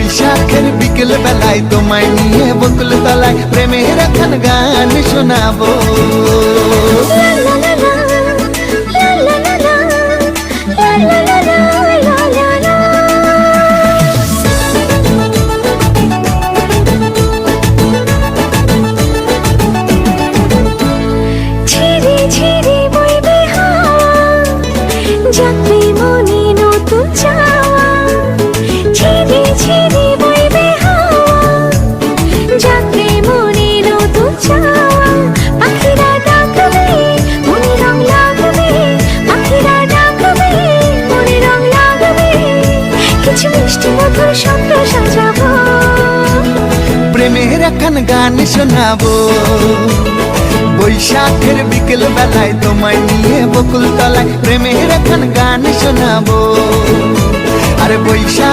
বৈশাখের বিকেল বেলায় তোমায় নিয়ে বকুল তলায় প্রেমের এখন গান শোনাবো। যাত্রী মনে নতুন চাওয়া, ছেড়ে ছেড়ে বইবে হাওয়া। যাত্রী মনে নতুন চাওয়া, পাখিরা ডাকবে মনে রং লাগবে। পাখিরা ডাকবে মনে রং লাগবে। কিছু মিষ্টি মধুর স্বপ্ন সাজাবো, প্রেমের এখন গান শোনাবো। বৈশাখের বিকেল বেলায় তোমায় নিয়ে বকুল তলায় প্রেমের এখন গান শোনাবো। আরে বৈশাখ